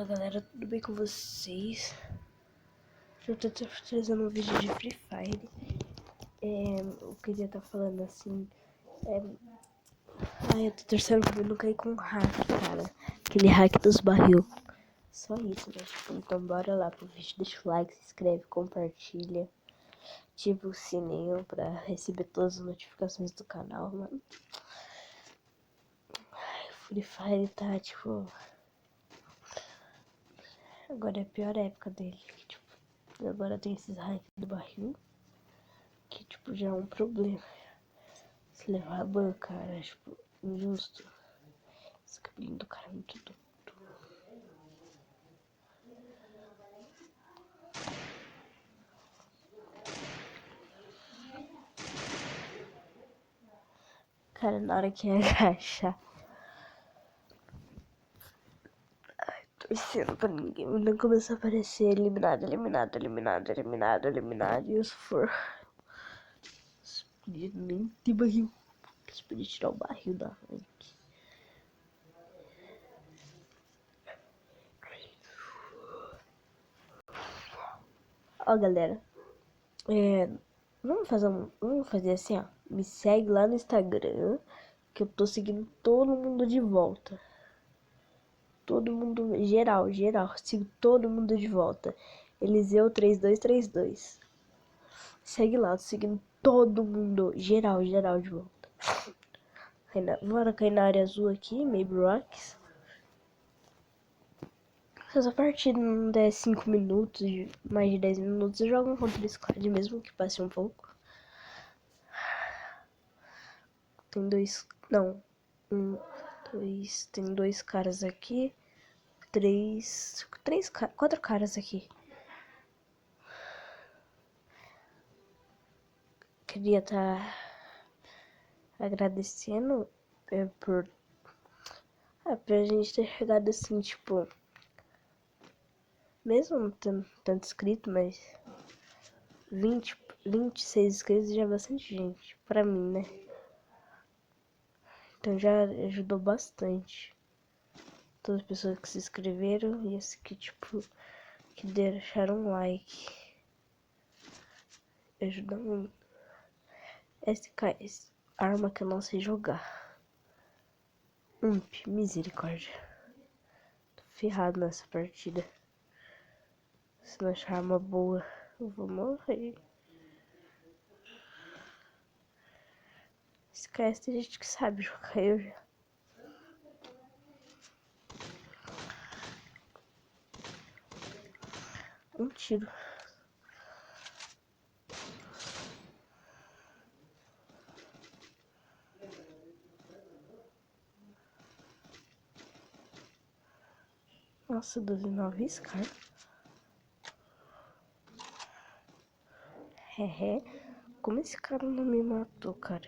Fala galera, tudo bem com vocês? Eu tô trazendo um vídeo de Free Fire. Eu queria estar falando assim. Eu tô torcendo pra mim não cair com um hack, cara. Aquele hack dos barril. Só isso, né? Tipo, então bora lá pro vídeo. Deixa o like, se inscreve, compartilha. Ativa o sininho pra receber todas as notificações do canal, mano. Free Fire tá, tipo... Agora é a pior época dele. Tipo, agora tem esses hacks do barril. Que, tipo, já é um problema. Se levar a ban, cara, é, tipo, injusto. Esse cabelinho do cara é muito tonto. Cara, na hora que agachar, torcendo pra ninguém não começar a aparecer eliminado, eliminado, eliminado, eliminado, eliminado. E se for... nem ter barril. Eles podiam tirar o barril da rank. Ó, galera. Vamos fazer assim, ó. Me segue lá no Instagram, que eu tô seguindo todo mundo de volta. Todo mundo, geral, sigo todo mundo de volta. Eliseu3232. Segue lá, tô seguindo todo mundo, geral de volta. Bora cair na área azul aqui, Maybe Rocks. Se essa partida não der 5 minutos, mais de 10 minutos, eu jogo contra o squad, mesmo que passe um pouco. Tem dois, não, tem dois caras aqui. Quatro caras aqui. Queria estar agradecendo pra gente ter chegado assim, tipo, mesmo não tendo tanto inscrito, mas 26 inscritos já é bastante gente, pra mim, né? Então já ajudou bastante. Todas as pessoas que se inscreveram e as que, tipo, que deixaram um like. Ajuda muito. Essa arma que eu não sei jogar. Misericórdia. Tô ferrado nessa partida. Se não achar arma boa, eu vou morrer. Esquece, tem gente que sabe jogar, eu já. Um tiro. Nossa, 19 Scar. Como esse cara não me matou, cara?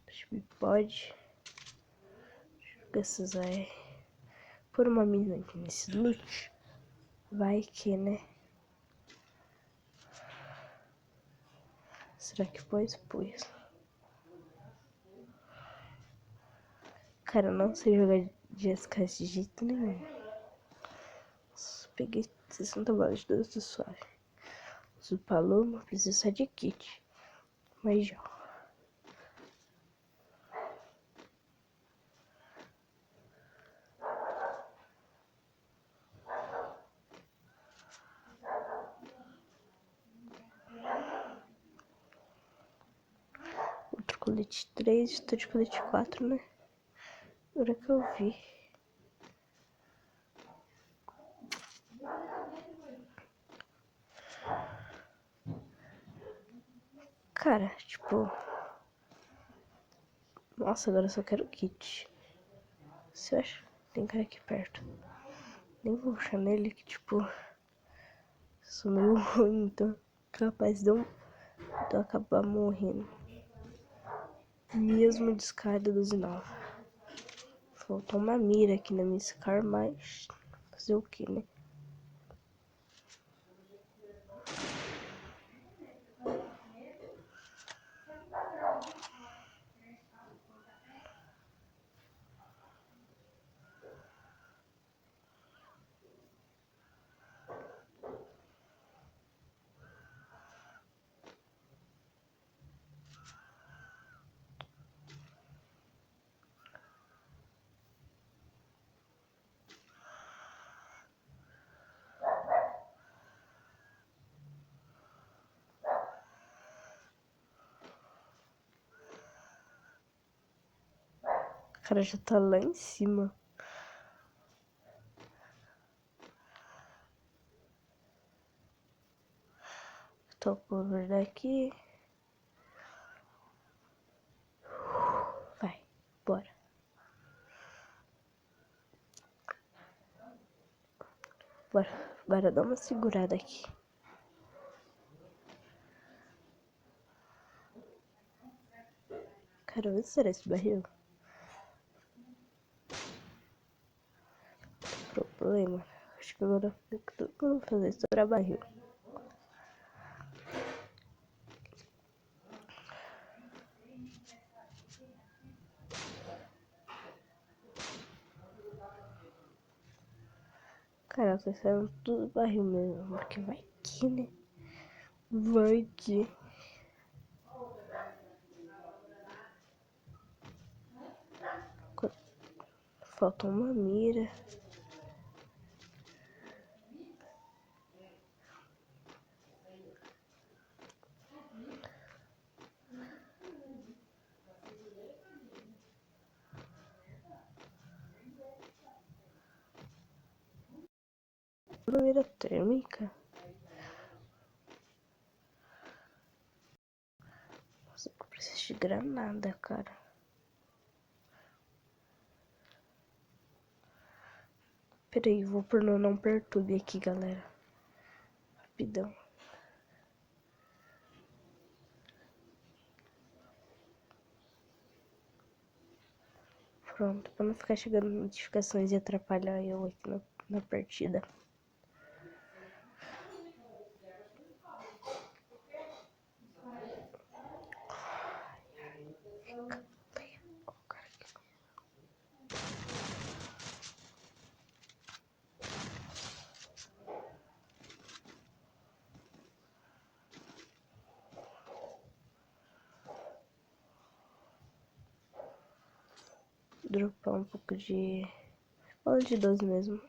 Acho que pode. Essas aí. Por uma mina aqui nesse loot. Vai que, né? Será que pôs? Pôs. Cara, eu não sei jogar de SK de jeito nenhum. Peguei 60 balas de 12 suave. Uso Paloma, preciso só de kit. Mas já. Outro colete 3, tô de colete 4, né? Agora que eu vi. Cara, tipo... Nossa, agora eu só quero kit. Você acha? Tem cara aqui perto. Nem vou puxar nele que, tipo... Sou meio ruim, então... Capaz de eu acabar morrendo. Mesmo descarga do Zinal. Faltou uma mira aqui na minha Scar, mas... Fazer o que, né? cara já tá lá em cima. Tô por daqui. Vai, bora. Bora dar uma segurada aqui. Cara, onde será esse barril? Problema. Acho que agora tudo que eu vou fazer é estourar barril. Cara, tá saindo tudo barril mesmo. Porque vai que, né? Vai que. Falta uma mira. Uma mira térmica. Nossa, eu preciso de granada, cara. Peraí, vou por no não perturbe aqui, galera. Rapidão. Pronto, pra não ficar chegando notificações e atrapalhar eu aqui na partida. Dropar um pouco de bola de 12 mesmo.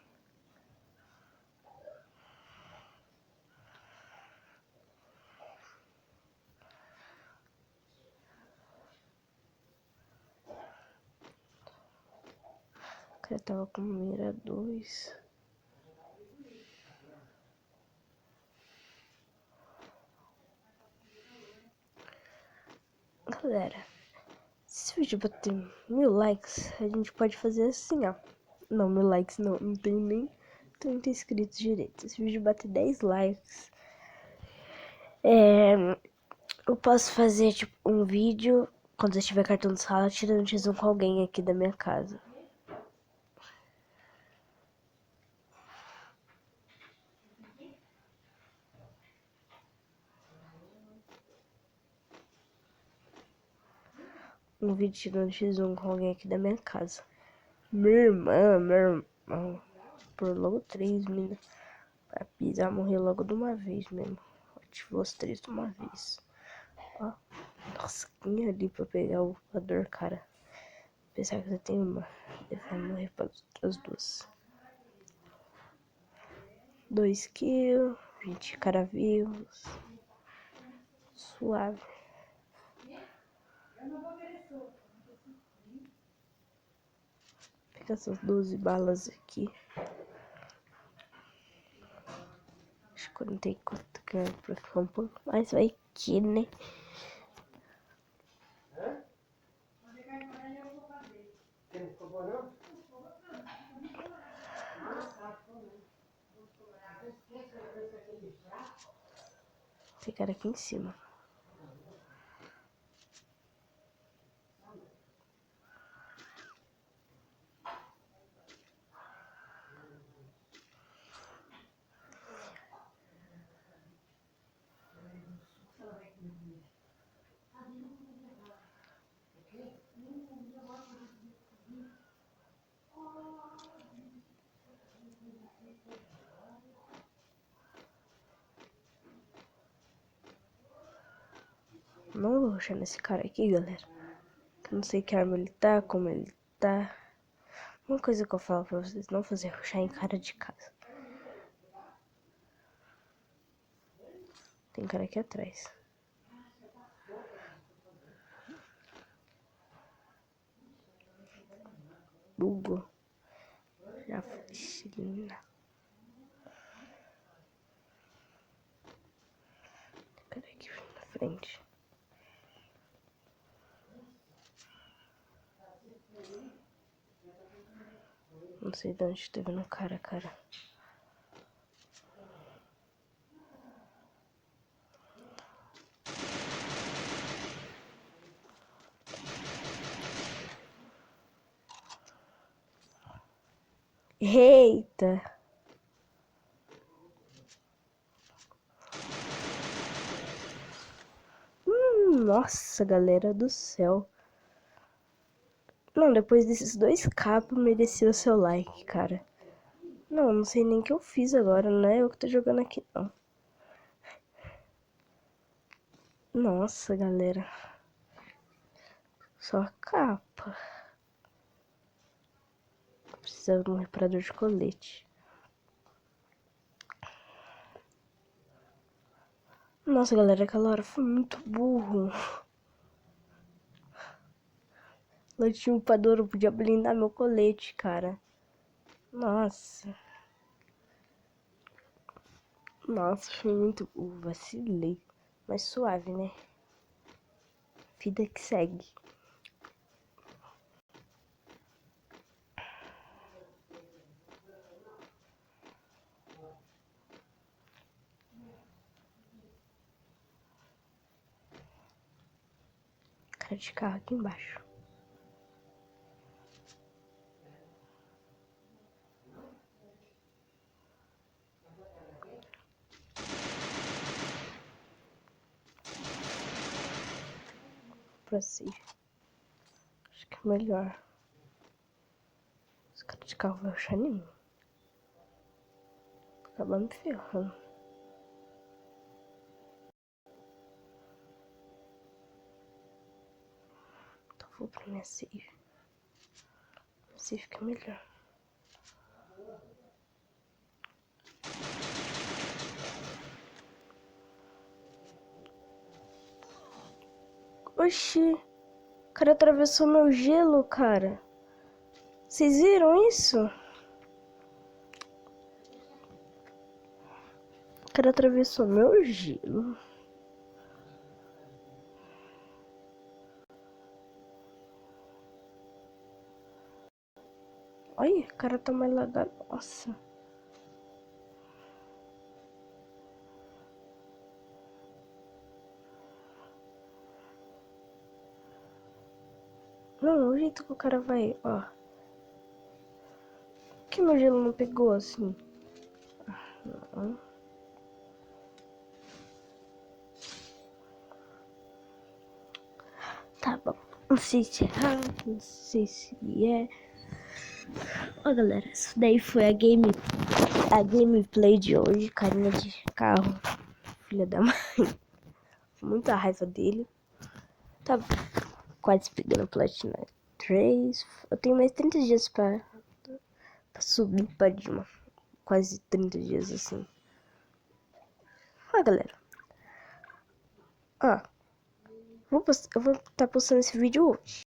O cara tava com mira 2. Galera, se esse vídeo bater 1000 likes, a gente pode fazer assim, ó. Não, 1000 likes não tem nem 30 inscritos direito. Se esse vídeo bater 10 likes, eu posso fazer tipo um vídeo quando eu estiver cartão de sala tirando X1 com alguém aqui da minha casa. Um vídeo tirando X1 com alguém aqui da minha casa. Meu irmão. Por logo 3, mina. Pra pisar, morrer logo de uma vez mesmo. Ativou os 3 de uma vez. Ó. Nossa, quem é ali pra pegar o voador, cara? Pensar que você tem uma. Ele vai morrer para as duas. 2 kills. 20 cara vivos. Suave. Pega essas 12 balas aqui. Acho que eu não tenho quanto que é pra ficar um pouco mais. Vai que, né? Ficar aqui em cima. Não vou rushar nesse cara aqui, galera. Eu não sei que arma ele tá, como ele tá. Uma coisa que eu falo pra vocês, não fazer rushar em cara de casa. Tem cara aqui atrás. Bugou. Já foi. Cadê aqui na frente? Não sei de onde teve no cara. Eita! Nossa, galera do céu. Não, depois desses 2 merecia o seu like, cara. Não sei nem o que eu fiz agora, não é eu que tô jogando aqui, não. Nossa, galera. Só capa. Precisa de um reparador de colete. Nossa, galera, aquela hora foi muito burro. Não tinha um pador, eu podia blindar meu colete, cara. Nossa, foi muito burro, vacilei. Mas suave, né? Vida que segue. Cara de carro aqui embaixo. Pra si. Acho que é melhor. Os caras de carro vão achar em mim. Acabar me ferrando. Então vou pra minha safe. Minha safe fica melhor. Oxi. O cara atravessou meu gelo, cara. Vocês viram isso? O cara atravessou meu gelo. Olha, o cara tá mais lagado. Nossa. Não, o jeito que o cara vai, ó. Por que meu gelo não pegou assim? Não. Tá bom. Não sei se é errado, não sei se é. Ó, galera, isso daí foi a gameplay de hoje. Carinha de carro. Filha da mãe. Muita raiva dele. Tá quase pegando platina 3. Eu tenho mais 30 dias pra subir pra Dima. Quase 30 dias assim. Ó, galera. Ó. Eu vou estar postando esse vídeo hoje.